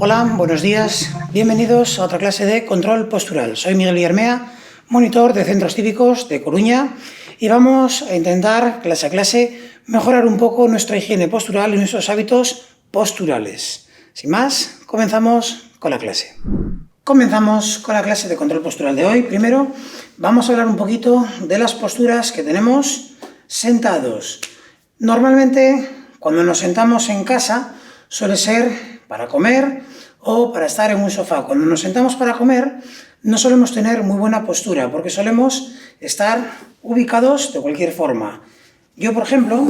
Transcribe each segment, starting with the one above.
Hola, buenos días. Bienvenidos a otra clase de control postural. Soy Miguel Villarmea, monitor de centros cívicos de Coruña, y vamos a intentar, clase a clase, mejorar un poco nuestra higiene postural y nuestros hábitos posturales. Sin más, comenzamos con la clase. Comenzamos con la clase de control postural de hoy. Primero, vamos a hablar un poquito de las posturas que tenemos sentados. Normalmente, cuando nos sentamos en casa, suele ser para comer o para estar en un sofá. Cuando nos sentamos para comer, no solemos tener muy buena postura, porque solemos estar ubicados de cualquier forma. Yo, por ejemplo,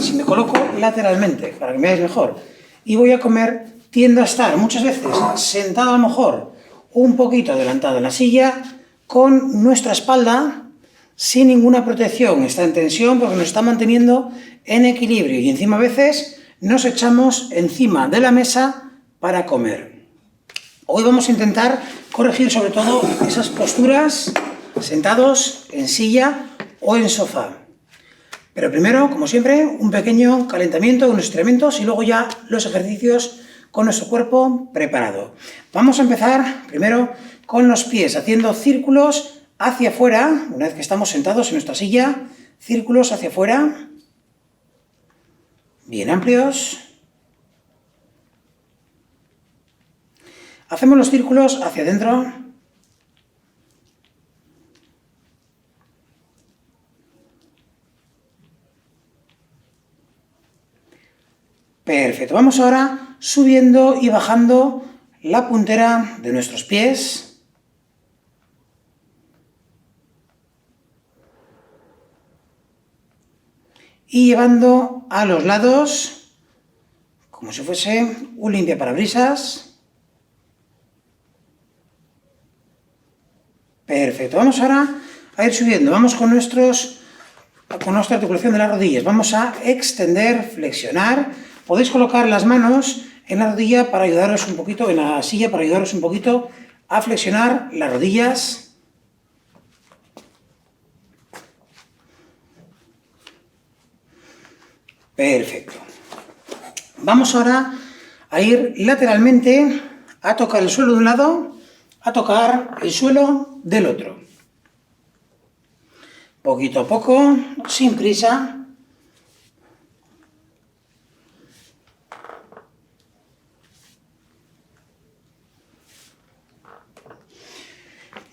si me coloco lateralmente, para que me veáis mejor, y voy a comer, tiendo a estar muchas veces sentado a lo mejor un poquito adelantado en la silla, con nuestra espalda sin ninguna protección, está en tensión porque nos está manteniendo en equilibrio, y encima a veces nos echamos encima de la mesa para comer. Hoy vamos a intentar corregir sobre todo esas posturas sentados en silla o en sofá. Pero primero, como siempre, un pequeño calentamiento, unos estiramientos y luego ya los ejercicios con nuestro cuerpo preparado. Vamos a empezar primero con los pies, haciendo círculos hacia afuera, una vez que estamos sentados en nuestra silla, círculos hacia afuera, bien amplios. Hacemos los círculos hacia adentro. Perfecto, vamos ahora subiendo y bajando la puntera de nuestros pies. Y llevando a los lados, como si fuese un limpiaparabrisas. Perfecto, vamos ahora a ir subiendo, vamos con nuestra articulación de las rodillas, vamos a extender, flexionar. Podéis colocar las manos en la rodilla para ayudaros un poquito, en la silla para ayudaros un poquito a flexionar las rodillas. Perfecto. Vamos ahora a ir lateralmente a tocar el suelo de un lado, a tocar el suelo del otro. Poquito a poco, sin prisa.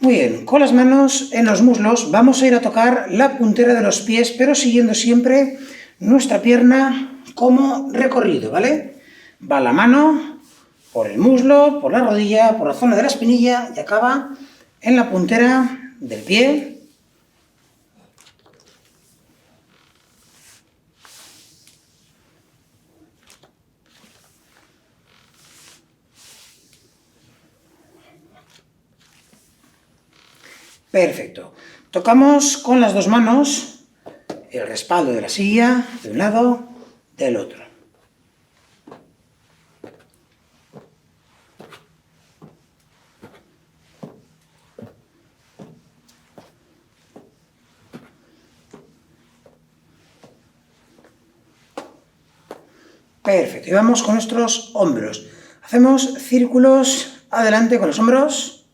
Muy bien, con las manos en los muslos vamos a ir a tocar la puntera de los pies, pero siguiendo siempre nuestra pierna como recorrido, ¿vale? Va la mano por el muslo, por la rodilla, por la zona de la espinilla y acaba en la puntera del pie. Perfecto. Tocamos con las dos manos el respaldo de la silla, de un lado, del otro. Perfecto. Y vamos con nuestros hombros. Hacemos círculos adelante con los hombros.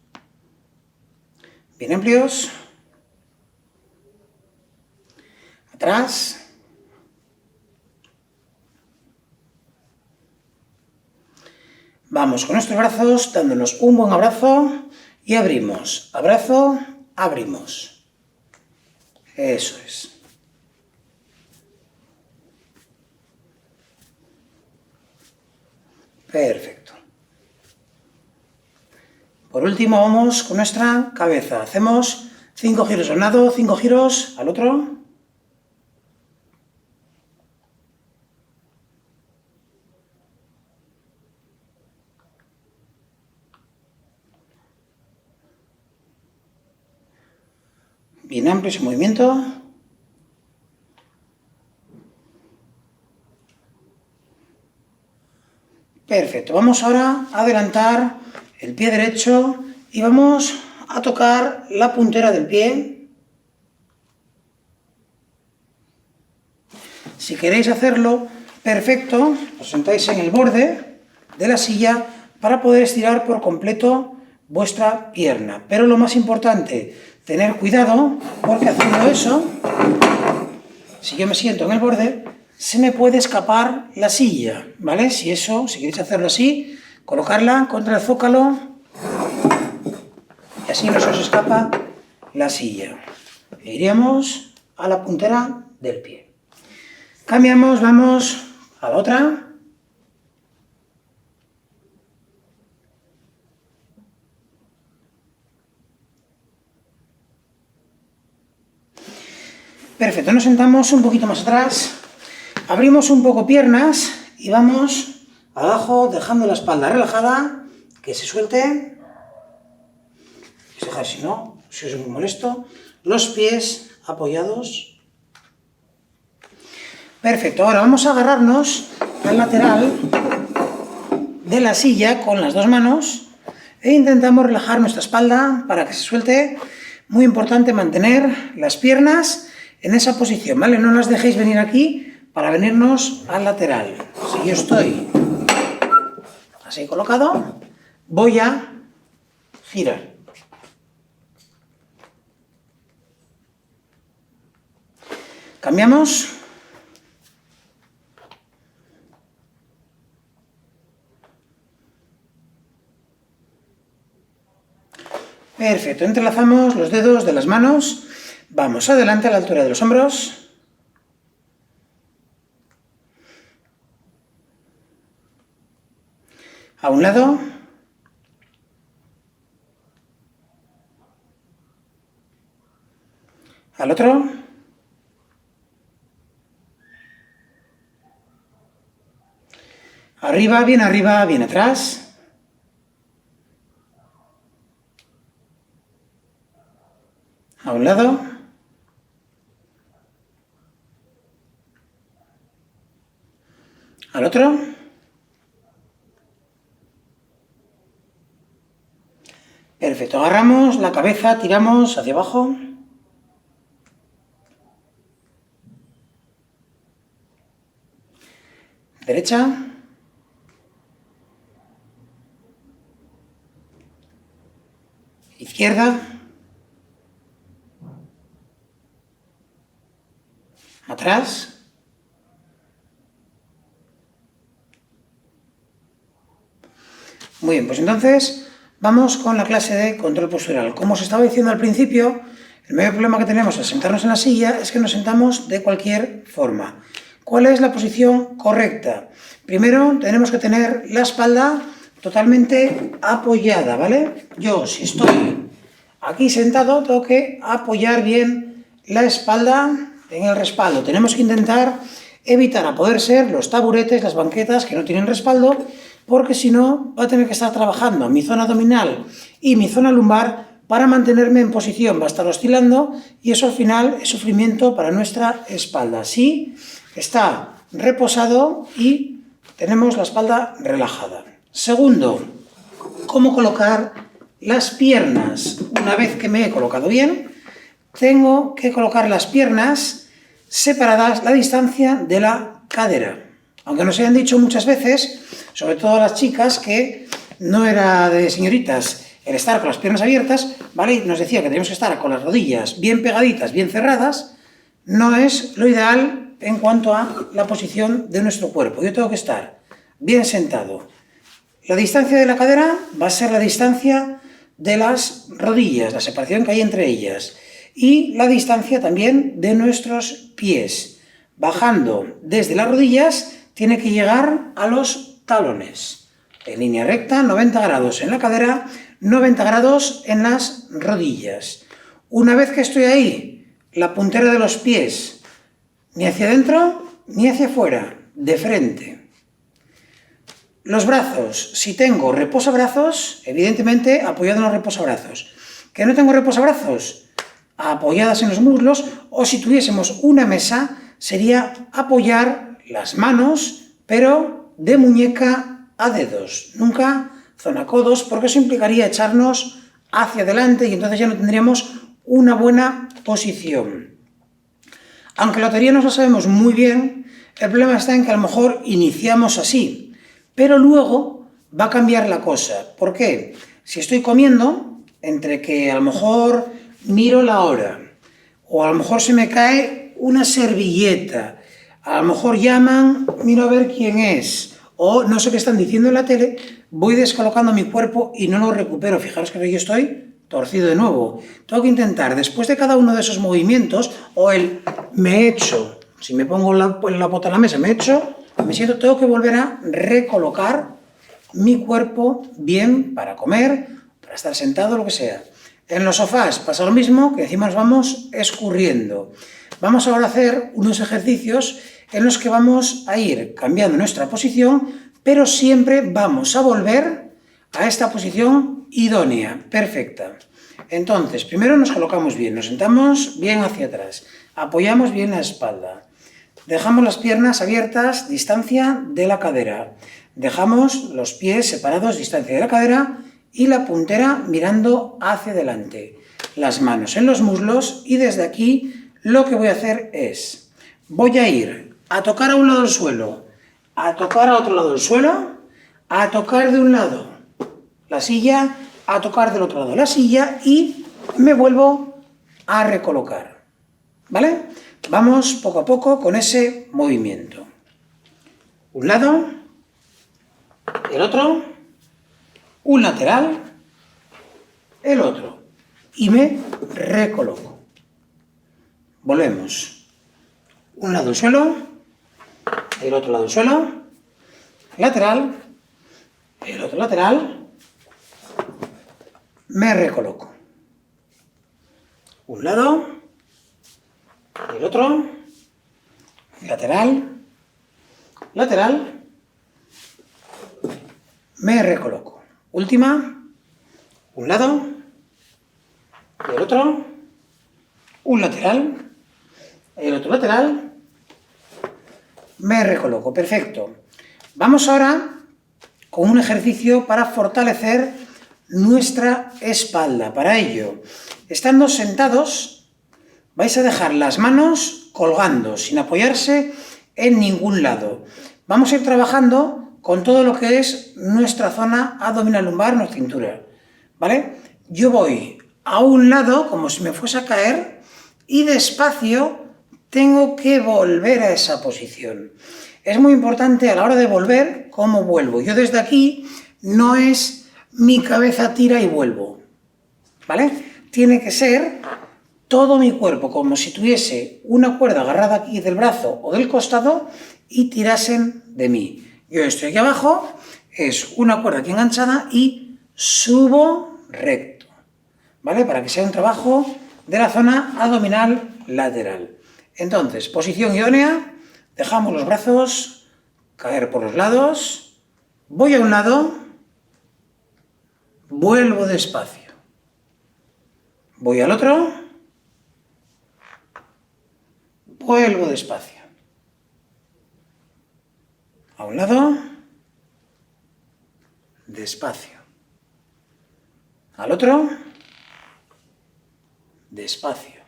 Bien amplios, atrás, vamos con nuestros brazos dándonos un buen abrazo y abrimos, abrazo, abrimos, eso es. Perfecto. Por último vamos con nuestra cabeza, hacemos 5 giros a un lado, 5 giros al otro. Bien amplio ese movimiento. Perfecto, vamos ahora a adelantar el pie derecho y vamos a tocar la puntera del pie. Si queréis hacerlo perfecto, os sentáis en el borde de la silla para poder estirar por completo vuestra pierna. Pero lo más importante, tener cuidado, porque haciendo eso, si yo me siento en el borde, se me puede escapar la silla, ¿vale? Si queréis hacerlo así, colocarla contra el zócalo y así no se os escapa la silla. E iríamos a la puntera del pie. Cambiamos, vamos a la otra. Perfecto, nos sentamos un poquito más atrás, abrimos un poco piernas y vamos abajo dejando la espalda relajada, que se suelte, si no, si os es muy molesto, los pies apoyados. Perfecto, ahora vamos a agarrarnos al lateral de la silla con las dos manos e intentamos relajar nuestra espalda para que se suelte. Muy importante mantener las piernas en esa posición, ¿vale? No las dejéis venir aquí para venirnos al lateral. Si yo estoy así colocado, voy a girar. Cambiamos. Perfecto, entrelazamos los dedos de las manos. Vamos adelante a la altura de los hombros. A un lado. Al otro. Arriba, bien atrás. A un lado. Al otro. Perfecto, agarramos la cabeza, tiramos hacia abajo. Derecha. Izquierda. Atrás. Muy bien, pues entonces vamos con la clase de control postural. Como os estaba diciendo al principio, el mayor problema que tenemos al sentarnos en la silla es que nos sentamos de cualquier forma. ¿Cuál es la posición correcta? Primero tenemos que tener la espalda totalmente apoyada, ¿vale? Yo, si estoy aquí sentado, tengo que apoyar bien la espalda en el respaldo. Tenemos que intentar evitar, a poder ser, los taburetes, las banquetas que no tienen respaldo, porque si no, va a tener que estar trabajando mi zona abdominal y mi zona lumbar para mantenerme en posición. Va a estar oscilando y eso al final es sufrimiento para nuestra espalda. Sí, está reposado y tenemos la espalda relajada. Segundo, ¿cómo colocar las piernas? Una vez que me he colocado bien, tengo que colocar las piernas separadas la distancia de la cadera. Aunque nos hayan dicho muchas veces, sobre todo a las chicas, que no era de señoritas el estar con las piernas abiertas, ¿vale? Nos decía que tenemos que estar con las rodillas bien pegaditas, bien cerradas, no es lo ideal en cuanto a la posición de nuestro cuerpo. Yo tengo que estar bien sentado. La distancia de la cadera va a ser la distancia de las rodillas, la separación que hay entre ellas, y la distancia también de nuestros pies. Bajando desde las rodillas, tiene que llegar a los talones. En línea recta, 90 grados en la cadera, 90 grados en las rodillas. Una vez que estoy ahí, la puntera de los pies, ni hacia adentro ni hacia afuera, de frente. Los brazos, si tengo reposabrazos, evidentemente apoyado en los reposabrazos. ¿Que no tengo reposabrazos? Apoyadas en los muslos, o si tuviésemos una mesa, sería apoyar las manos, pero de muñeca a dedos, nunca zona codos, porque eso implicaría echarnos hacia adelante y entonces ya no tendríamos una buena posición. Aunque la teoría nos la sabemos muy bien, el problema está en que a lo mejor iniciamos así, pero luego va a cambiar la cosa. ¿Por qué? Si estoy comiendo, entre que a lo mejor miro la hora, o a lo mejor se me cae una servilleta, a lo mejor llaman, miro a ver quién es, o no sé qué están diciendo en la tele, voy descolocando mi cuerpo y no lo recupero. Fijaros que yo estoy torcido de nuevo. Tengo que intentar, después de cada uno de esos movimientos, o el me echo, si me pongo la bota en la mesa, me echo, me siento, tengo que volver a recolocar mi cuerpo bien para comer, para estar sentado, lo que sea. En los sofás pasa lo mismo, que encima nos vamos escurriendo. Vamos ahora a hacer unos ejercicios en los que vamos a ir cambiando nuestra posición, pero siempre vamos a volver a esta posición idónea, perfecta. Entonces, primero nos colocamos bien, nos sentamos bien hacia atrás, apoyamos bien la espalda, dejamos las piernas abiertas, distancia de la cadera, dejamos los pies separados, distancia de la cadera, y la puntera mirando hacia adelante, las manos en los muslos, y desde aquí lo que voy a hacer es, voy a ir a tocar a un lado del suelo, a tocar a otro lado del suelo, a tocar de un lado la silla, a tocar del otro lado la silla y me vuelvo a recolocar, ¿vale? Vamos poco a poco con ese movimiento. Un lado, el otro, un lateral, el otro, y me recoloco. Volvemos. Un lado del suelo, el otro lado del suelo, lateral, el otro lateral, me recoloco. Un lado, el otro, lateral, lateral, me recoloco. Última, un lado, el otro, un lateral, el otro lateral, me recoloco. Perfecto. Vamos ahora con un ejercicio para fortalecer nuestra espalda. Para ello, estando sentados, vais a dejar las manos colgando, sin apoyarse en ningún lado. Vamos a ir trabajando con todo lo que es nuestra zona abdominal lumbar, nuestra cintura, ¿vale? Yo voy a un lado, como si me fuese a caer, y despacio tengo que volver a esa posición. Es muy importante a la hora de volver cómo vuelvo. Yo desde aquí no es mi cabeza tira y vuelvo, ¿vale? Tiene que ser todo mi cuerpo, como si tuviese una cuerda agarrada aquí del brazo o del costado y tirasen de mí. Yo estoy aquí abajo, es una cuerda aquí enganchada y subo recto, ¿vale? Para que sea un trabajo de la zona abdominal lateral. Entonces, posición idónea, dejamos los brazos caer por los lados, voy a un lado, vuelvo despacio, voy al otro, vuelvo despacio, a un lado, despacio, al otro, despacio.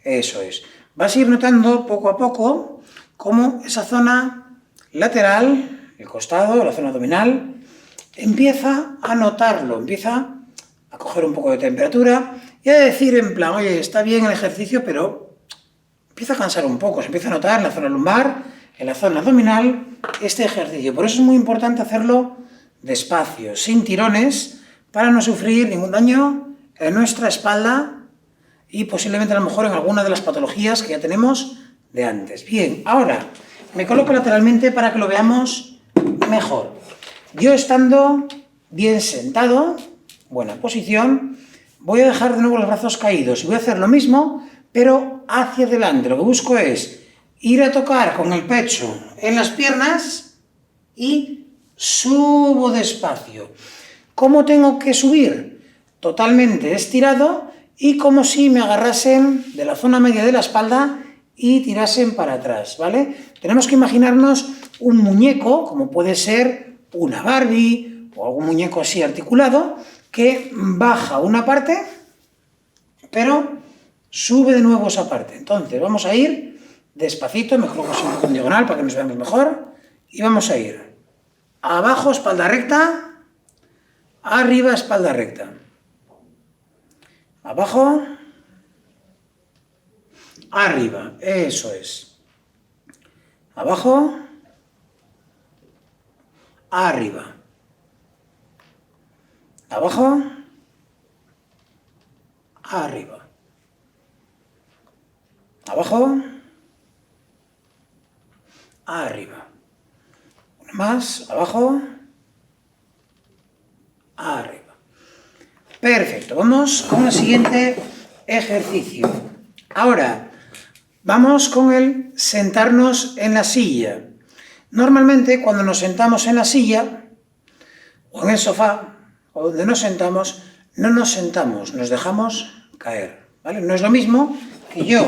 Eso es. Vas a ir notando poco a poco cómo esa zona lateral, el costado, la zona abdominal, empieza a notarlo, empieza a coger un poco de temperatura y a decir en plan, oye, está bien el ejercicio, pero empieza a cansar un poco, se empieza a notar en la zona lumbar, en la zona abdominal, este ejercicio. Por eso es muy importante hacerlo despacio, sin tirones, para no sufrir ningún daño en nuestra espalda y posiblemente a lo mejor en alguna de las patologías que ya tenemos de antes. Bien, ahora me coloco lateralmente para que lo veamos mejor. Yo estando bien sentado, buena posición, voy a dejar de nuevo los brazos caídos y voy a hacer lo mismo, pero hacia adelante. Lo que busco es ir a tocar con el pecho en las piernas y subo despacio. ¿Cómo tengo que subir? Totalmente estirado y como si me agarrasen de la zona media de la espalda y tirasen para atrás, ¿vale? Tenemos que imaginarnos un muñeco, como puede ser una Barbie o algún muñeco así articulado, que baja una parte, pero sube de nuevo esa parte. Entonces vamos a ir despacito, mejor que sea un poco en diagonal para que nos veamos mejor, y vamos a ir abajo espalda recta, arriba espalda recta. Abajo, arriba, eso es. Abajo, arriba. Abajo, arriba. Abajo, arriba. Una más, abajo, arriba. Perfecto, vamos con el siguiente ejercicio. Ahora, vamos con el sentarnos en la silla. Normalmente, cuando nos sentamos en la silla, o en el sofá, o donde nos sentamos, no nos sentamos, nos dejamos caer, ¿vale? No es lo mismo que yo,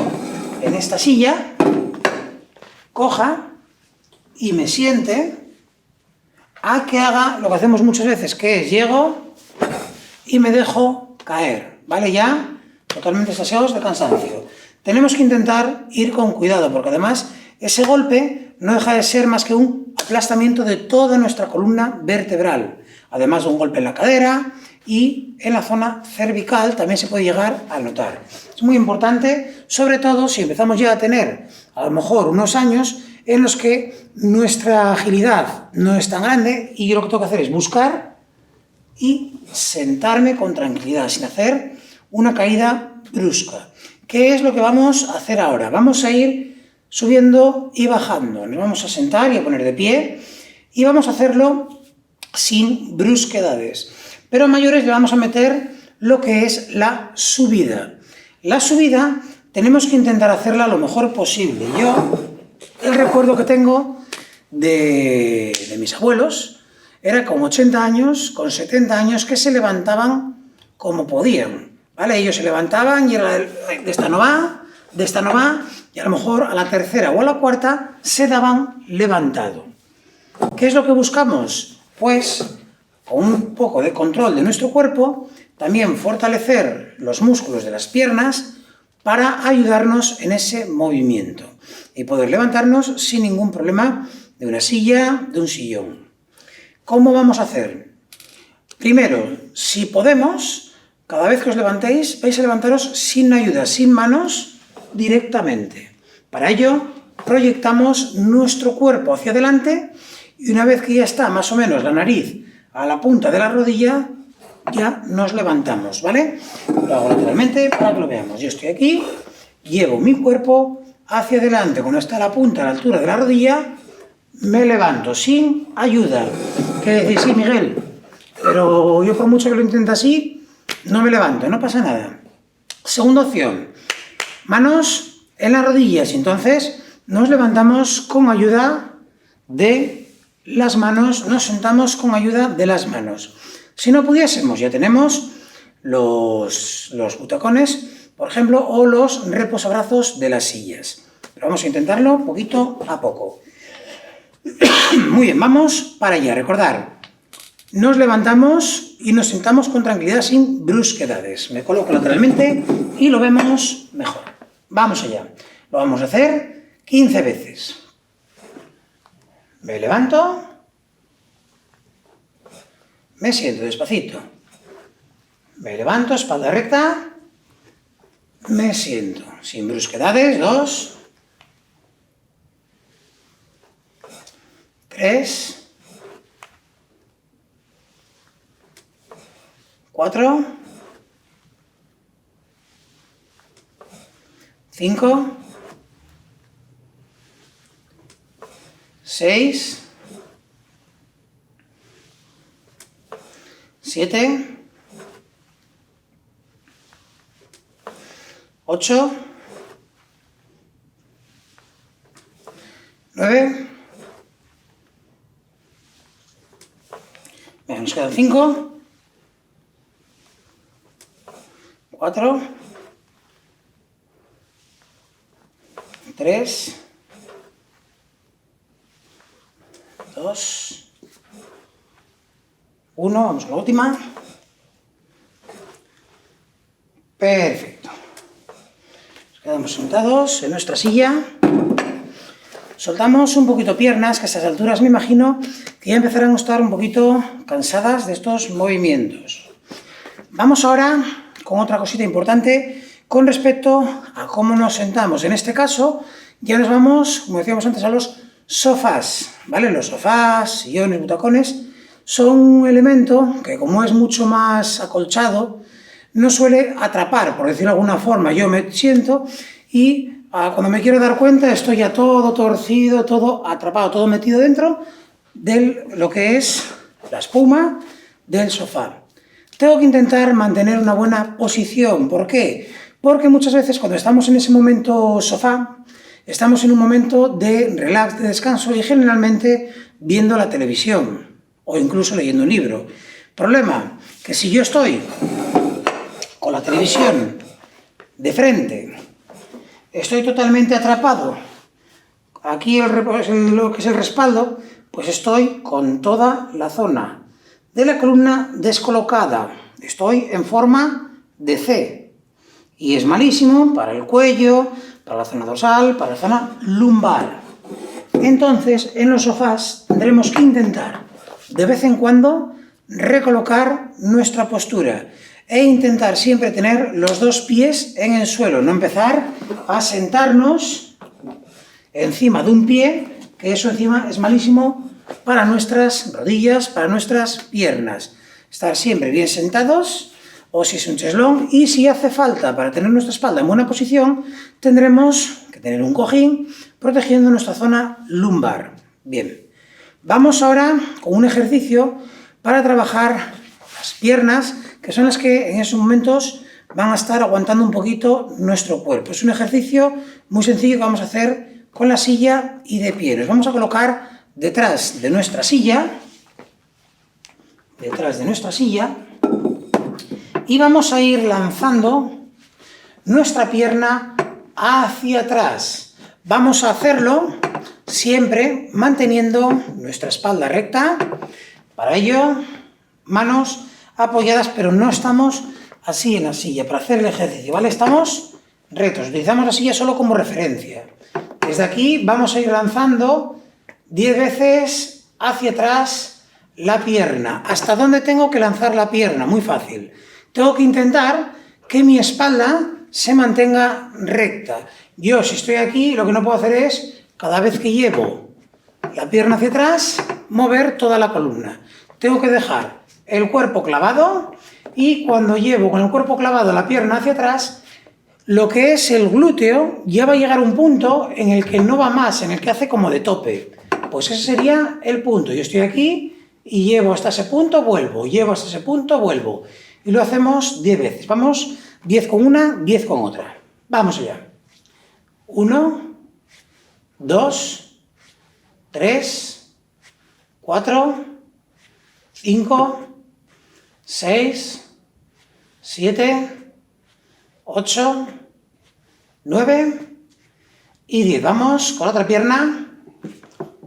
en esta silla, coja y me siente, a que haga lo que hacemos muchas veces, que es llego y me dejo caer, ¿vale? Ya totalmente extasiados de cansancio. Tenemos que intentar ir con cuidado, porque además ese golpe no deja de ser más que un aplastamiento de toda nuestra columna vertebral, además de un golpe en la cadera y en la zona cervical también se puede llegar a notar. Es muy importante, sobre todo si empezamos ya a tener a lo mejor unos años en los que nuestra agilidad no es tan grande y yo lo que tengo que hacer es buscar y sentarme con tranquilidad, sin hacer una caída brusca. ¿Qué es lo que vamos a hacer ahora? Vamos a ir subiendo y bajando. Nos vamos a sentar y a poner de pie y vamos a hacerlo sin brusquedades. Pero a mayores le vamos a meter lo que es la subida. La subida tenemos que intentar hacerla lo mejor posible. Yo, el recuerdo que tengo de mis abuelos era con 80 años, con 70 años, que se levantaban como podían, ¿vale? Ellos se levantaban y era de esta no va, y a lo mejor a la tercera o a la cuarta se daban levantado. ¿Qué es lo que buscamos? Pues, con un poco de control de nuestro cuerpo, también fortalecer los músculos de las piernas para ayudarnos en ese movimiento y poder levantarnos sin ningún problema de una silla, de un sillón. ¿Cómo vamos a hacer? Primero, si podemos, cada vez que os levantéis, vais a levantaros sin ayuda, sin manos, directamente. Para ello, proyectamos nuestro cuerpo hacia adelante y una vez que ya está más o menos la nariz a la punta de la rodilla, ya nos levantamos, ¿vale? Lo hago lateralmente para que lo veamos. Yo estoy aquí, llevo mi cuerpo hacia adelante, cuando está la punta a la altura de la rodilla, me levanto sin ayuda. ¿Qué decís? Sí, Miguel, pero yo por mucho que lo intente así, no me levanto, no pasa nada. Segunda opción, manos en las rodillas, y entonces nos levantamos con ayuda de las manos, nos sentamos con ayuda de las manos. Si no pudiésemos, ya tenemos los butacones, por ejemplo, o los reposabrazos de las sillas. Pero vamos a intentarlo poquito a poco. Muy bien, vamos para allá. Recordar, nos levantamos y nos sentamos con tranquilidad sin brusquedades. Me coloco lateralmente y lo vemos mejor. Vamos allá. Lo vamos a hacer 15 veces. Me levanto. Me siento despacito. Me levanto, espalda recta. Me siento sin brusquedades. 2, 3, 4, 5, 6, 7, 8, 9, venga, nos quedan 5, 4, 3, 2, 1, vamos con la última. Perfecto. Nos quedamos sentados en nuestra silla. Soltamos un poquito piernas, que a estas alturas me imagino que ya empezarán a estar un poquito cansadas de estos movimientos. Vamos ahora con otra cosita importante con respecto a cómo nos sentamos. En este caso ya nos vamos, como decíamos antes, a los sofás, ¿vale? Los sofás, sillones, butacones son un elemento que, como es mucho más acolchado, no suele atrapar, por decirlo de alguna forma. Yo me siento y cuando me quiero dar cuenta estoy ya todo torcido, todo atrapado, todo metido dentro de lo que es la espuma del sofá. Tengo que intentar mantener una buena posición. ¿Por qué? Porque muchas veces cuando estamos en ese momento sofá, estamos en un momento de relax, de descanso y generalmente viendo la televisión o incluso leyendo un libro. Problema, que si yo estoy con la televisión de frente, estoy totalmente atrapado, aquí lo que es el respaldo, pues estoy con toda la zona de la columna descolocada, estoy en forma de C. Y es malísimo para el cuello, para la zona dorsal, para la zona lumbar. Entonces, en los sofás tendremos que intentar, de vez en cuando, recolocar nuestra postura e intentar siempre tener los dos pies en el suelo, no empezar a sentarnos encima de un pie, que eso encima es malísimo para nuestras rodillas, para nuestras piernas. Estar siempre bien sentados, o si es un cheslón, y si hace falta para tener nuestra espalda en buena posición, tendremos que tener un cojín protegiendo nuestra zona lumbar. Bien, vamos ahora con un ejercicio para trabajar las piernas, que son las que en esos momentos van a estar aguantando un poquito nuestro cuerpo. Es un ejercicio muy sencillo que vamos a hacer con la silla y de pie. Nos vamos a colocar detrás de nuestra silla, y vamos a ir lanzando nuestra pierna hacia atrás. Vamos a hacerlo siempre manteniendo nuestra espalda recta. Para ello, manos apoyadas, pero no estamos así en la silla para hacer el ejercicio, ¿vale? Estamos rectos, utilizamos la silla solo como referencia. Desde aquí vamos a ir lanzando 10 veces hacia atrás la pierna. ¿Hasta dónde tengo que lanzar la pierna? Muy fácil. Tengo que intentar que mi espalda se mantenga recta. Yo, si estoy aquí, lo que no puedo hacer es, cada vez que llevo la pierna hacia atrás, mover toda la columna. Tengo que dejar el cuerpo clavado y cuando llevo con el cuerpo clavado la pierna hacia atrás, lo que es el glúteo ya va a llegar a un punto en el que no va más, en el que hace como de tope. Pues ese sería el punto. Yo estoy aquí y llevo hasta ese punto, vuelvo, llevo hasta ese punto, vuelvo. Y lo hacemos 10 veces. Vamos, 10 con una, 10 con otra. Vamos allá. 1, 2, 3, 4, 5, 6, 7, 8, 9 y 10. Vamos con la otra pierna.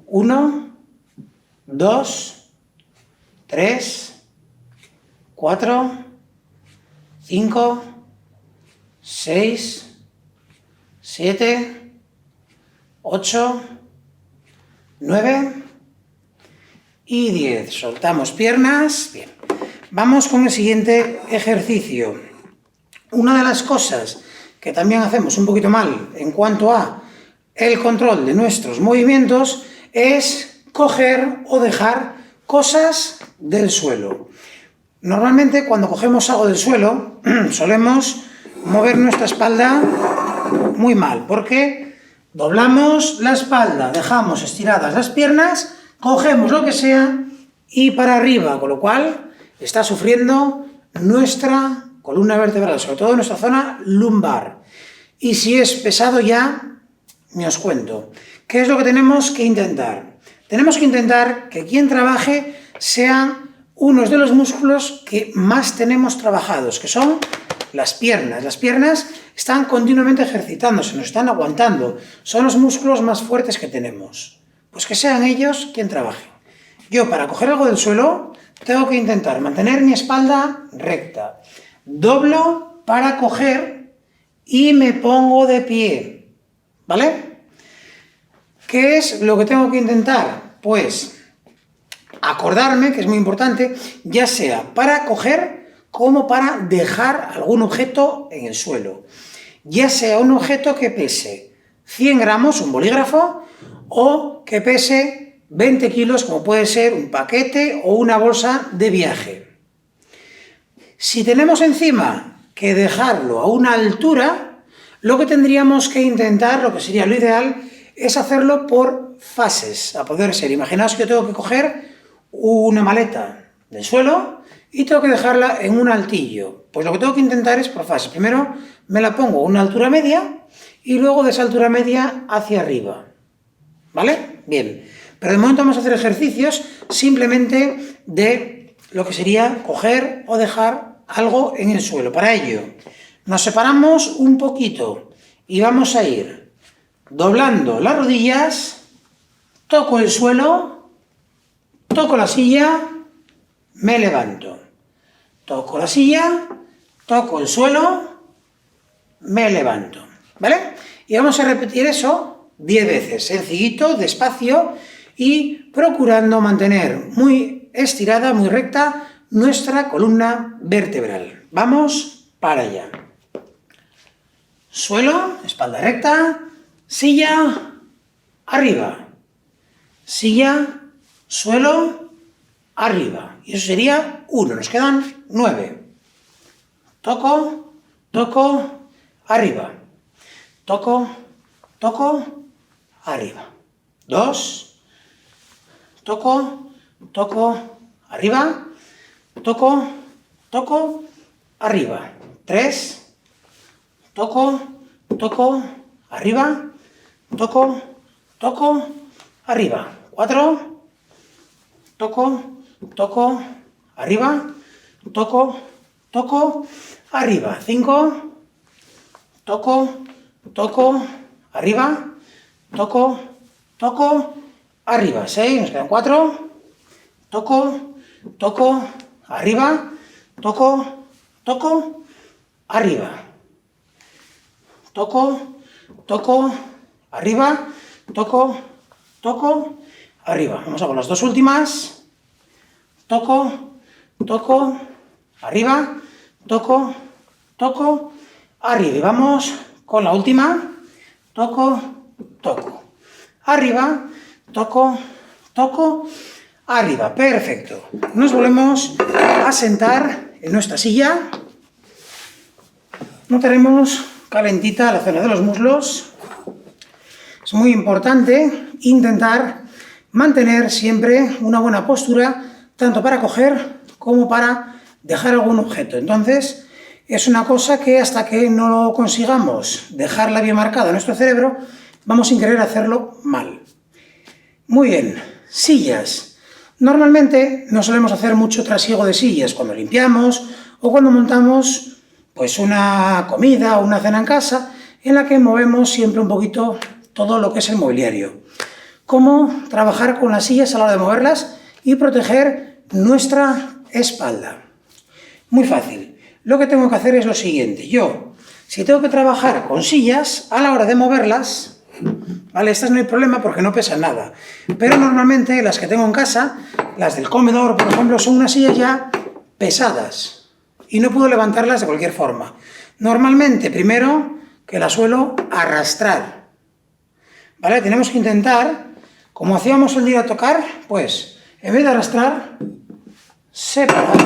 1, 2, 3, 4, 5, 6, 7, 8, 9 y 10. Soltamos piernas. Bien. Vamos con el siguiente ejercicio. Una de las cosas que también hacemos un poquito mal en cuanto a el control de nuestros movimientos es coger o dejar cosas del suelo. Normalmente cuando cogemos algo del suelo solemos mover nuestra espalda muy mal, porque doblamos la espalda, dejamos estiradas las piernas, cogemos lo que sea y para arriba, con lo cual está sufriendo nuestra columna vertebral, sobre todo nuestra zona lumbar. Y si es pesado ya, me os cuento. ¿Qué es lo que tenemos que intentar? Tenemos que intentar que quien trabaje sean unos de los músculos que más tenemos trabajados, que son las piernas. Las piernas están continuamente ejercitándose, nos están aguantando. Son los músculos más fuertes que tenemos. Pues que sean ellos quien trabaje. Yo, para coger algo del suelo, tengo que intentar mantener mi espalda recta. Doblo para coger y me pongo de pie, ¿vale? ¿Qué es lo que tengo que intentar? Pues acordarme, que es muy importante, ya sea para coger como para dejar algún objeto en el suelo. Ya sea un objeto que pese 100 gramos, un bolígrafo, o que pese 20 kilos, como puede ser un paquete o una bolsa de viaje. Si tenemos encima que dejarlo a una altura, lo que tendríamos que intentar, lo que sería lo ideal, es hacerlo por fases, a poder ser. Imaginaos que yo tengo que coger una maleta del suelo y tengo que dejarla en un altillo. Pues lo que tengo que intentar es por fases. Primero me la pongo a una altura media y luego de esa altura media hacia arriba. ¿Vale? Bien. Pero de momento vamos a hacer ejercicios simplemente de lo que sería coger o dejar algo en el suelo. Para ello, nos separamos un poquito y vamos a ir doblando las rodillas, toco el suelo, toco la silla, me levanto. Toco la silla, toco el suelo, me levanto. ¿Vale? Y vamos a repetir eso 10 veces, sencillito, despacio y procurando mantener muy estirada, muy recta nuestra columna vertebral. Vamos para allá. Suelo, espalda recta, silla, arriba. Silla, suelo, arriba. Y eso sería 1. Nos quedan 9. Toco, toco, arriba. Toco, toco, arriba. 2. Toco, toco, arriba. Toco, toco, arriba. 3. Toco, toco, arriba. Toco, toco, arriba. 4. Toco, toco, arriba. Toco, toco, arriba. 5. Toco, toco, arriba. Toco, toco, arriba. 6. Nos quedan 4. Toco, toco, arriba. Toco, toco, arriba. Toco, toco, arriba. Toco, toco, arriba. Vamos a por las 2 últimas. Toco, toco, arriba. Toco, toco, arriba. Y vamos con la última. Toco, toco, arriba. Toco, toco, arriba. Perfecto. Nos volvemos a sentar en nuestra silla. Notaremos calentita la zona de los muslos. Es muy importante intentar mantener siempre una buena postura, tanto para coger como para dejar algún objeto. Entonces, es una cosa que hasta que no lo consigamos dejarla bien marcada en nuestro cerebro, vamos sin querer hacerlo mal. Muy bien, sillas. Normalmente no solemos hacer mucho trasiego de sillas cuando limpiamos o cuando montamos pues una comida o una cena en casa, en la que movemos siempre un poquito todo lo que es el mobiliario. Cómo trabajar con las sillas a la hora de moverlas y proteger nuestra espalda. Muy fácil. Lo que tengo que hacer es lo siguiente. Yo, si tengo que trabajar con sillas, a la hora de moverlas, ¿vale? Estas no hay problema porque no pesan nada. Pero normalmente las que tengo en casa, las del comedor, por ejemplo, son unas sillas ya pesadas. Y no puedo levantarlas de cualquier forma. Normalmente, primero, que las suelo arrastrar. ¿Vale? Tenemos que intentar, como hacíamos el día a tocar, pues, en vez de arrastrar, separar.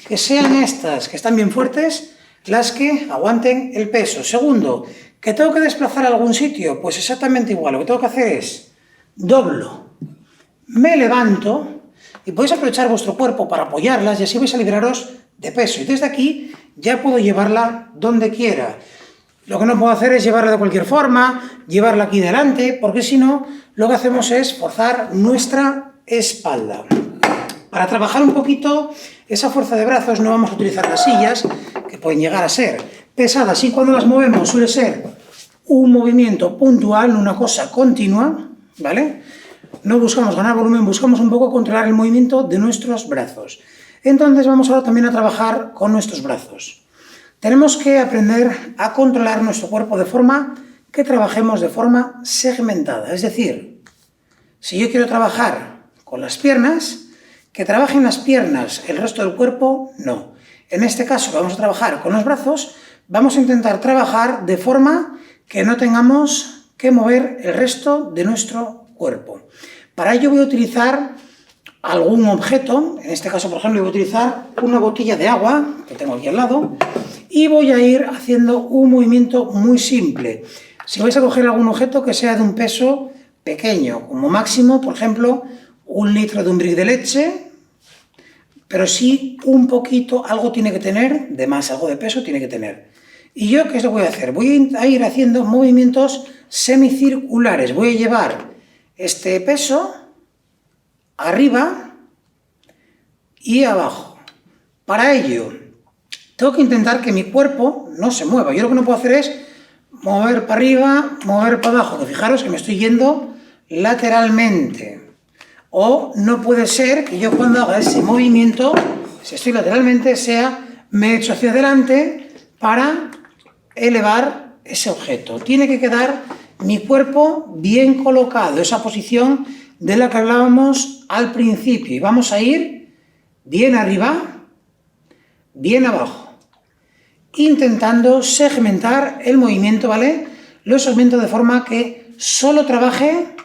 Que sean estas, que están bien fuertes, las que aguanten el peso. Segundo, que tengo que desplazar a algún sitio, pues exactamente igual. Lo que tengo que hacer es, doblo, me levanto, y podéis aprovechar vuestro cuerpo para apoyarlas y así vais a liberaros de peso. Y desde aquí ya puedo llevarla donde quiera. Lo que no puedo hacer es llevarla de cualquier forma, llevarla aquí delante, porque si no, lo que hacemos es forzar nuestra espalda. Para trabajar un poquito esa fuerza de brazos no vamos a utilizar las sillas, que pueden llegar a ser pesadas, y cuando las movemos suele ser un movimiento puntual, no una cosa continua, ¿vale? No buscamos ganar volumen, buscamos un poco controlar el movimiento de nuestros brazos. Entonces vamos ahora también a trabajar con nuestros brazos. Tenemos que aprender a controlar nuestro cuerpo de forma que trabajemos de forma segmentada, es decir, Si yo quiero trabajar con las piernas, que trabajen las piernas, el resto del cuerpo no. En este caso, que vamos a trabajar con los brazos, vamos a intentar trabajar de forma que no tengamos que mover el resto de nuestro cuerpo. Para ello voy a utilizar algún objeto, en este caso, por ejemplo, voy a utilizar una botella de agua, que tengo aquí al lado, y voy a ir haciendo un movimiento muy simple. Si vais a coger algún objeto que sea de un peso pequeño, como máximo, por ejemplo, 1 litro de un brick de leche, pero sí un poquito, algo tiene que tener, de más, algo de peso tiene que tener. ¿Y yo qué es lo que voy a hacer? Voy a ir haciendo movimientos semicirculares. Voy a llevar este peso arriba y abajo. Para ello, tengo que intentar que mi cuerpo no se mueva. Yo lo que no puedo hacer es mover para arriba, mover para abajo, que fijaros que me estoy yendo lateralmente. O no puede ser que yo cuando haga ese movimiento, si estoy lateralmente, me echo hacia adelante para elevar ese objeto. Tiene que quedar mi cuerpo bien colocado, esa posición de la que hablábamos al principio. Y vamos a ir bien arriba, bien abajo, intentando segmentar el movimiento, ¿vale? Lo segmento de forma que solo trabaje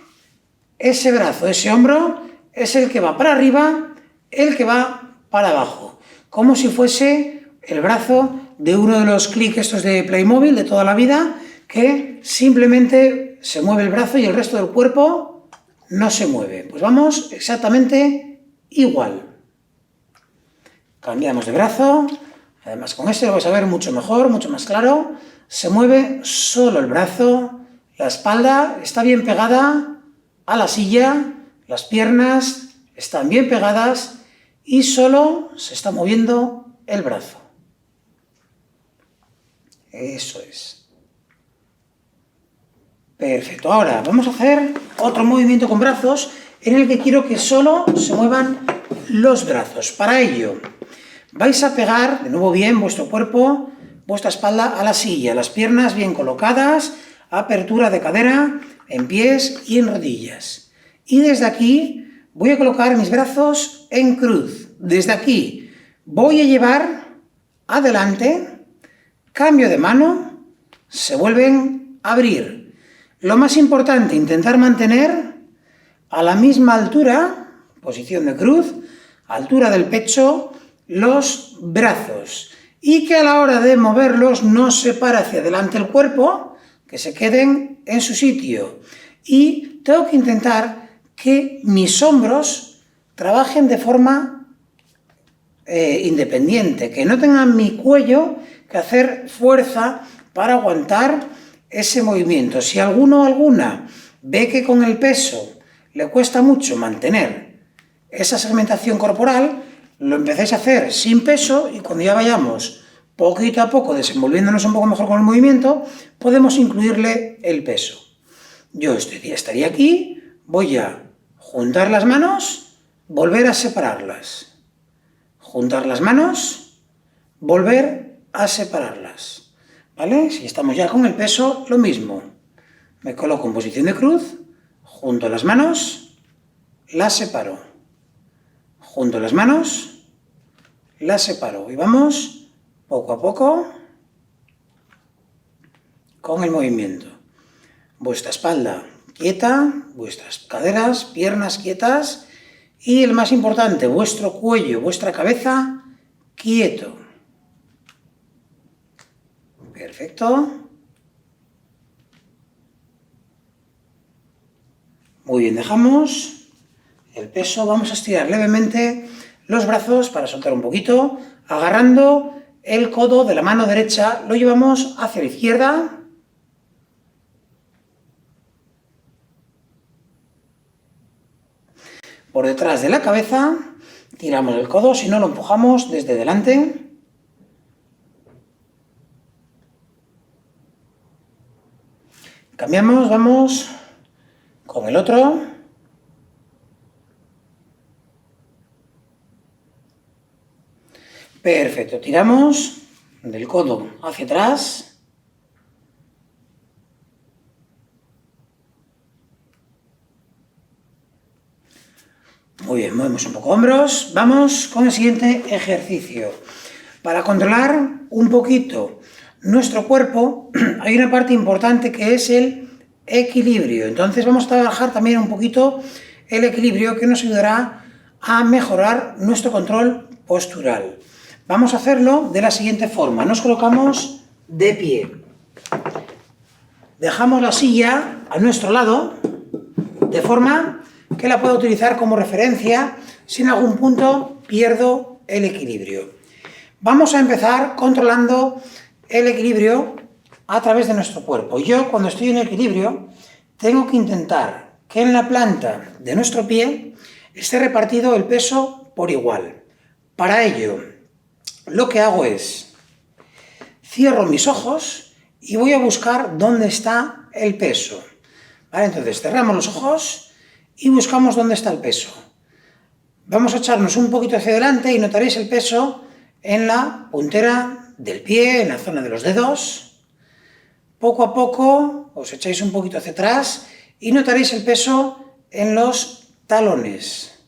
ese brazo, ese hombro, es el que va para arriba, el que va para abajo. Como si fuese el brazo de uno de los clics estos de Playmobil de toda la vida, que simplemente se mueve el brazo y el resto del cuerpo no se mueve. Pues vamos exactamente igual. Cambiamos de brazo. Además, con este lo vais a ver mucho mejor, mucho más claro. Se mueve solo el brazo, la espalda está bien pegada a la silla, las piernas están bien pegadas y solo se está moviendo el brazo. Eso es. Perfecto. Ahora vamos a hacer otro movimiento con brazos en el que quiero que solo se muevan los brazos. Para ello, vais a pegar de nuevo bien vuestro cuerpo, vuestra espalda a la silla, las piernas bien colocadas, apertura de cadera en pies y en rodillas. Y desde aquí voy a colocar mis brazos en cruz. Desde aquí voy a llevar adelante, cambio de mano, se vuelven a abrir. Lo más importante, intentar mantener a la misma altura, posición de cruz, altura del pecho, los brazos. Y que a la hora de moverlos no se para hacia adelante el cuerpo, que se queden en su sitio. Y tengo que intentar que mis hombros trabajen de forma independiente, que no tengan mi cuello que hacer fuerza para aguantar ese movimiento. Si alguno o alguna ve que con el peso le cuesta mucho mantener esa segmentación corporal, lo empecéis a hacer sin peso y cuando ya vayamos poquito a poco desenvolviéndonos un poco mejor con el movimiento, podemos incluirle el peso. Yo estaría aquí, voy a juntar las manos, volver a separarlas. Juntar las manos, volver a separarlas. ¿Vale? Si estamos ya con el peso, lo mismo. Me coloco en posición de cruz, junto las manos, las separo. Junto las manos, las separo. Y vamos poco a poco con el movimiento. Vuestra espalda quieta, vuestras caderas, piernas quietas y el más importante, vuestro cuello, vuestra cabeza quieto. Perfecto. Muy bien, dejamos el peso, vamos a estirar levemente los brazos para soltar un poquito, agarrando el codo de la mano derecha, lo llevamos hacia la izquierda. Por detrás de la cabeza, tiramos el codo, si no lo empujamos desde delante. Cambiamos, vamos con el otro. Perfecto, tiramos del codo hacia atrás. Muy bien, movemos un poco hombros. Vamos con el siguiente ejercicio. Para controlar un poquito nuestro cuerpo, hay una parte importante que es el equilibrio. Entonces vamos a trabajar también un poquito el equilibrio, que nos ayudará a mejorar nuestro control postural. Vamos a hacerlo de la siguiente forma. Nos colocamos de pie. Dejamos la silla a nuestro lado, de forma que la pueda utilizar como referencia si en algún punto pierdo el equilibrio. Vamos a empezar controlando el equilibrio a través de nuestro cuerpo. Yo, cuando estoy en equilibrio, tengo que intentar que en la planta de nuestro pie esté repartido el peso por igual. Para ello, lo que hago es cierro mis ojos y voy a buscar dónde está el peso. ¿Vale? Entonces cerramos los ojos y buscamos dónde está el peso. Vamos a echarnos un poquito hacia adelante y notaréis el peso en la puntera del pie, en la zona de los dedos. Poco a poco os echáis un poquito hacia atrás y notaréis el peso en los talones.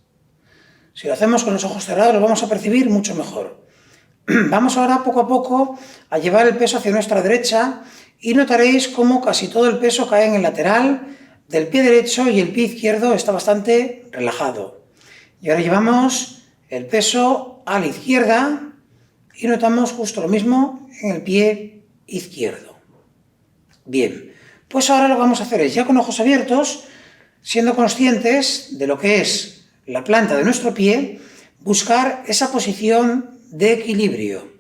Si lo hacemos con los ojos cerrados lo vamos a percibir mucho mejor. Vamos ahora poco a poco a llevar el peso hacia nuestra derecha y notaréis cómo casi todo el peso cae en el lateral del pie derecho y el pie izquierdo está bastante relajado. Y ahora llevamos el peso a la izquierda y notamos justo lo mismo en el pie izquierdo. Bien, pues ahora lo que vamos a hacer es, ya con ojos abiertos, siendo conscientes de lo que es la planta de nuestro pie, buscar esa posición de equilibrio.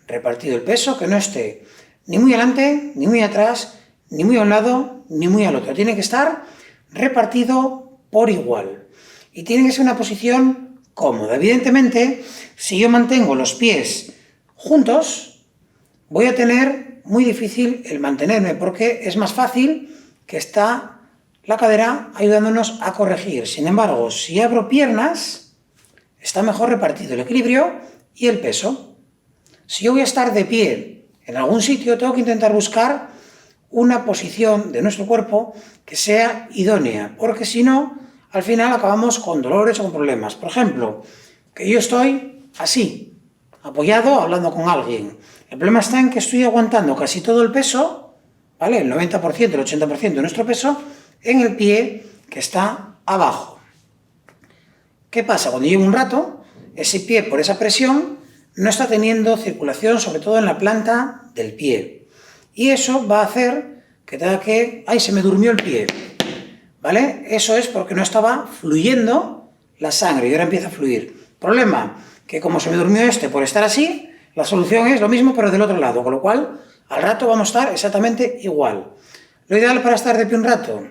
Repartido el peso, que no esté ni muy adelante, ni muy atrás, ni muy a un lado, ni muy al otro. Tiene que estar repartido por igual. Y tiene que ser una posición cómoda. Evidentemente, si yo mantengo los pies juntos, voy a tener muy difícil el mantenerme, porque es más fácil que está la cadera ayudándonos a corregir. Sin embargo, si abro piernas, está mejor repartido el equilibrio y el peso. Si yo voy a estar de pie en algún sitio, tengo que intentar buscar una posición de nuestro cuerpo que sea idónea, porque si no, al final acabamos con dolores o con problemas. Por ejemplo, que yo estoy así, apoyado, hablando con alguien. El problema está en que estoy aguantando casi todo el peso, ¿vale? El 90%, el 80% de nuestro peso, en el pie que está abajo. ¿Qué pasa? Cuando llevo un rato, ese pie, por esa presión, no está teniendo circulación, sobre todo en la planta del pie. Y eso va a hacer que tenga que... ¡Ay, se me durmió el pie! ¿Vale? Eso es porque no estaba fluyendo la sangre y ahora empieza a fluir. Problema, que como se me durmió este por estar así, la solución es lo mismo pero del otro lado, con lo cual al rato vamos a estar exactamente igual. Lo ideal para estar de pie un rato,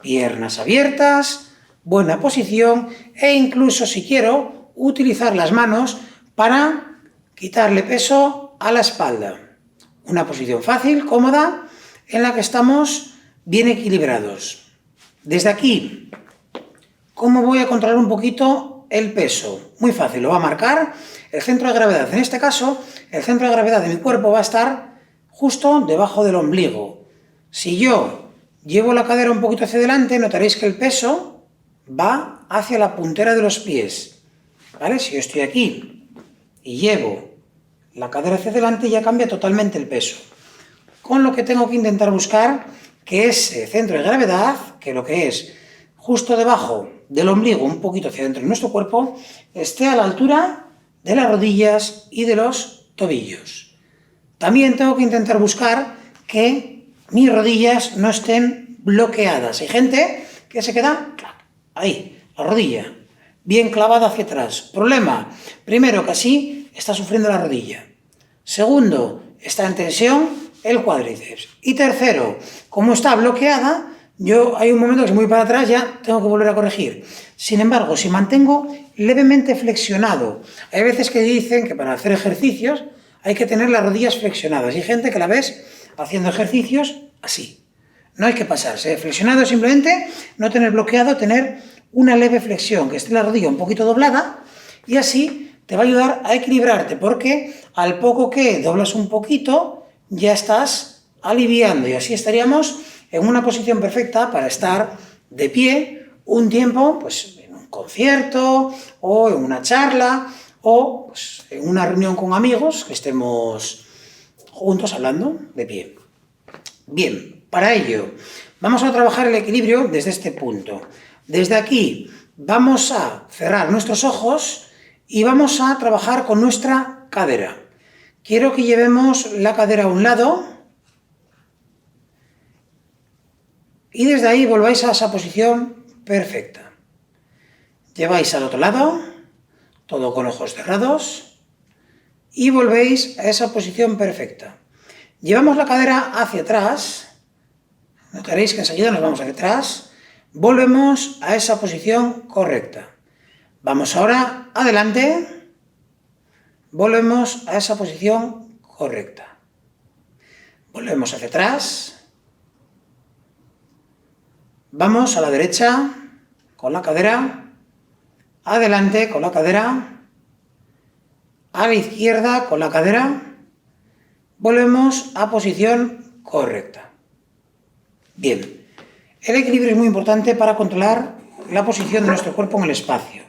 piernas abiertas, buena posición e incluso si quiero utilizar las manos para quitarle peso a la espalda. Una posición fácil, cómoda, en la que estamos bien equilibrados. Desde aquí, ¿cómo voy a controlar un poquito el peso? Muy fácil, lo va a marcar el centro de gravedad. En este caso, el centro de gravedad de mi cuerpo va a estar justo debajo del ombligo. Si yo llevo la cadera un poquito hacia adelante, notaréis que el peso va hacia la puntera de los pies. ¿Vale? Si yo estoy aquí y llevo la cadera hacia adelante, ya cambia totalmente el peso. Con lo que tengo que intentar buscar que ese centro de gravedad, que lo que es justo debajo del ombligo, un poquito hacia dentro de nuestro cuerpo, esté a la altura de las rodillas y de los tobillos. También tengo que intentar buscar que mis rodillas no estén bloqueadas. Hay gente que se queda ahí, la rodilla, bien clavada hacia atrás. Problema, primero que así está sufriendo la rodilla. Segundo, está en tensión el cuádriceps. Y tercero, como está bloqueada, yo hay un momento que si me voy para atrás ya tengo que volver a corregir. Sin embargo, si mantengo levemente flexionado, hay veces que dicen que para hacer ejercicios hay que tener las rodillas flexionadas. Hay gente que la ves haciendo ejercicios así. No hay que pasarse. Flexionado es simplemente no tener bloqueado, tener una leve flexión, que esté la rodilla un poquito doblada y así te va a ayudar a equilibrarte, porque al poco que doblas un poquito ya estás aliviando y así estaríamos en una posición perfecta para estar de pie un tiempo, pues concierto o en una charla o pues, en una reunión con amigos que estemos juntos hablando de pie. Bien, para ello vamos a trabajar el equilibrio desde este punto. Desde aquí vamos a cerrar nuestros ojos y vamos a trabajar con nuestra cadera. Quiero que llevemos la cadera a un lado y desde ahí volváis a esa posición perfecta. Lleváis al otro lado, todo con ojos cerrados, y volvéis a esa posición perfecta. Llevamos la cadera hacia atrás, notaréis que enseguida nos vamos hacia atrás, volvemos a esa posición correcta. Vamos ahora adelante, volvemos a esa posición correcta. Volvemos hacia atrás, vamos a la derecha con la cadera, adelante con la cadera, a la izquierda con la cadera, volvemos a posición correcta. Bien, el equilibrio es muy importante para controlar la posición de nuestro cuerpo en el espacio.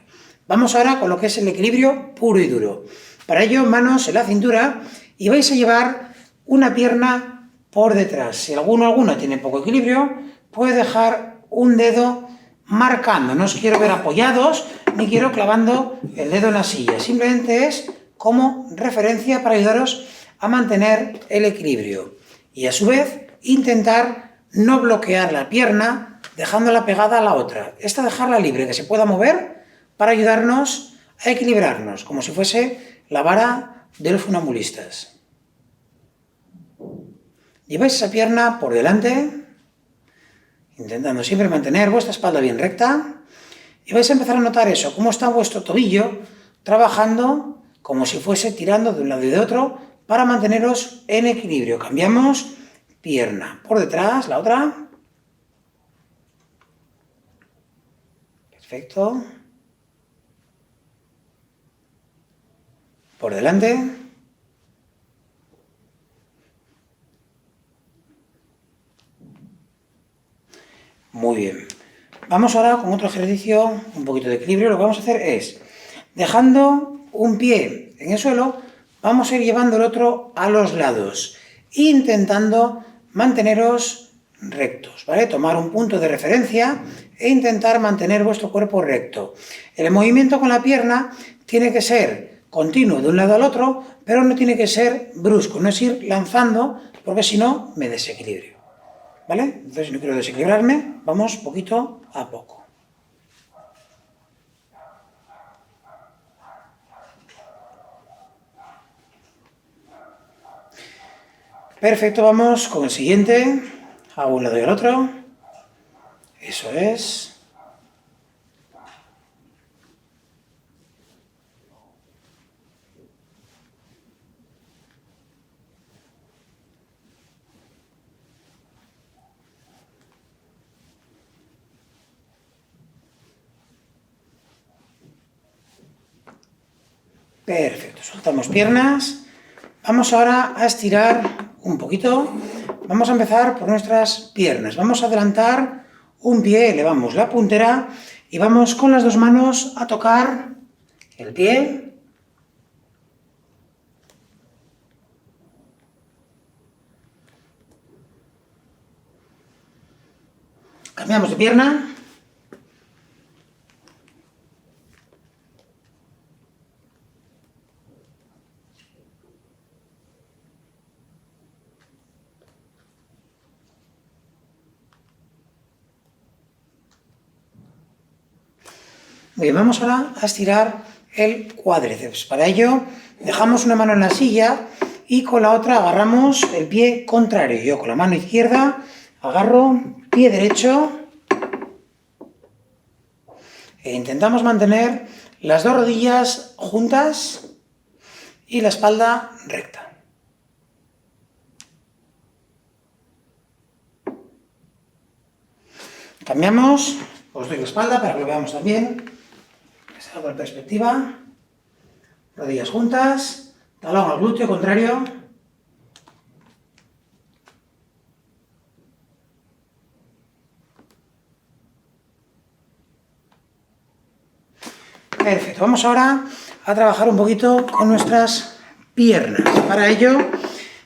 Vamos ahora con lo que es el equilibrio puro y duro. Para ello, manos en la cintura y vais a llevar una pierna por detrás. Si alguna tiene poco equilibrio, puede dejar un dedo marcando. No os quiero ver apoyados ni quiero clavando el dedo en la silla. Simplemente es como referencia para ayudaros a mantener el equilibrio. Y a su vez, intentar no bloquear la pierna dejándola pegada a la otra. Esta dejarla libre, que se pueda mover para ayudarnos a equilibrarnos, como si fuese la vara de los funambulistas. Lleváis esa pierna por delante, intentando siempre mantener vuestra espalda bien recta, y vais a empezar a notar eso, cómo está vuestro tobillo trabajando como si fuese tirando de un lado y de otro para manteneros en equilibrio. Cambiamos pierna por detrás, la otra. Perfecto. Por delante. Muy bien. Vamos ahora con otro ejercicio, un poquito de equilibrio. Lo que vamos a hacer es, dejando un pie en el suelo, vamos a ir llevando el otro a los lados, intentando manteneros rectos, ¿vale? Tomar un punto de referencia e intentar mantener vuestro cuerpo recto. El movimiento con la pierna tiene que ser continuo de un lado al otro, pero no tiene que ser brusco, no es ir lanzando, porque si no me desequilibrio, ¿vale? Entonces, si no quiero desequilibrarme, vamos poquito a poco. Perfecto, vamos con el siguiente, a un lado y al otro, eso es. Perfecto, soltamos piernas. Vamos ahora a estirar un poquito. Vamos a empezar por nuestras piernas. Vamos a adelantar un pie, elevamos la puntera y vamos con las dos manos a tocar el pie. Cambiamos de pierna. Muy bien, vamos ahora a estirar el cuádriceps. Para ello, dejamos una mano en la silla y con la otra agarramos el pie contrario. Yo con la mano izquierda agarro pie derecho e intentamos mantener las dos rodillas juntas y la espalda recta. Cambiamos, os doy la espalda para que lo veamos también. Salgo en perspectiva, rodillas juntas, talón al glúteo contrario. Perfecto, vamos ahora a trabajar un poquito con nuestras piernas. Para ello,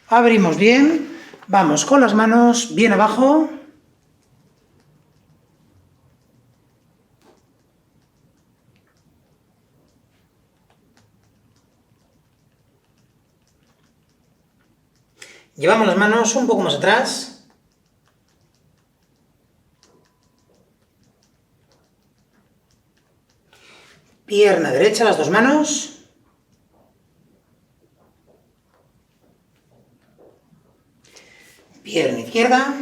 abrimos bien, vamos con las manos bien abajo. Llevamos las manos un poco más atrás. Pierna derecha, las dos manos. Pierna izquierda.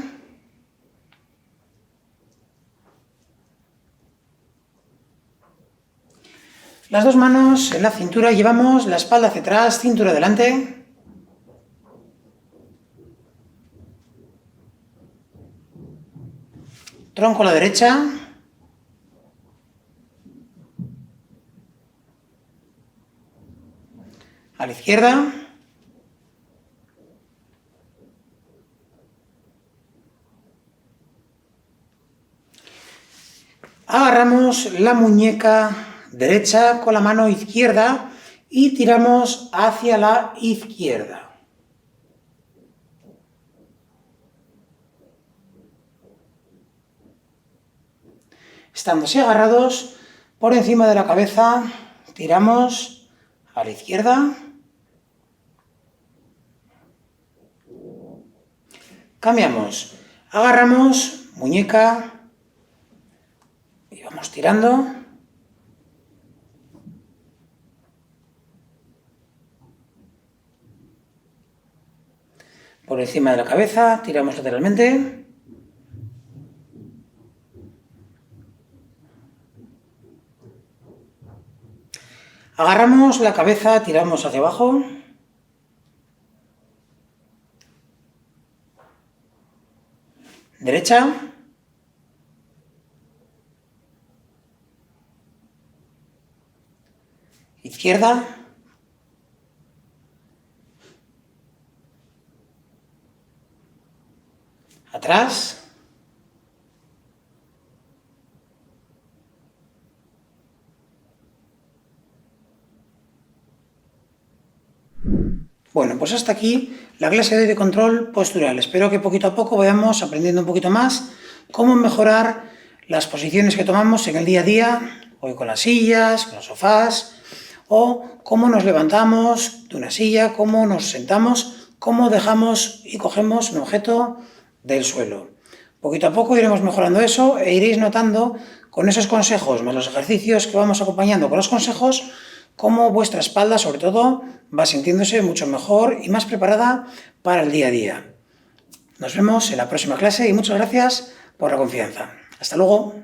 Las dos manos en la cintura, llevamos la espalda hacia atrás, cintura adelante. Tronco a la derecha. A la izquierda. Agarramos la muñeca derecha con la mano izquierda y tiramos hacia la izquierda. Estando así agarrados, por encima de la cabeza, tiramos a la izquierda. Cambiamos. Agarramos muñeca y vamos tirando. Por encima de la cabeza, tiramos lateralmente. Agarramos la cabeza, tiramos hacia abajo. Derecha. Izquierda. Atrás. Bueno, pues hasta aquí la clase de hoy de control postural. Espero que poquito a poco vayamos aprendiendo un poquito más cómo mejorar las posiciones que tomamos en el día a día, hoy con las sillas, con los sofás, o cómo nos levantamos de una silla, cómo nos sentamos, cómo dejamos y cogemos un objeto del suelo. Poquito a poco iremos mejorando eso e iréis notando con esos consejos, más los ejercicios que vamos acompañando con los consejos, cómo vuestra espalda, sobre todo, va sintiéndose mucho mejor y más preparada para el día a día. Nos vemos en la próxima clase y muchas gracias por la confianza. Hasta luego.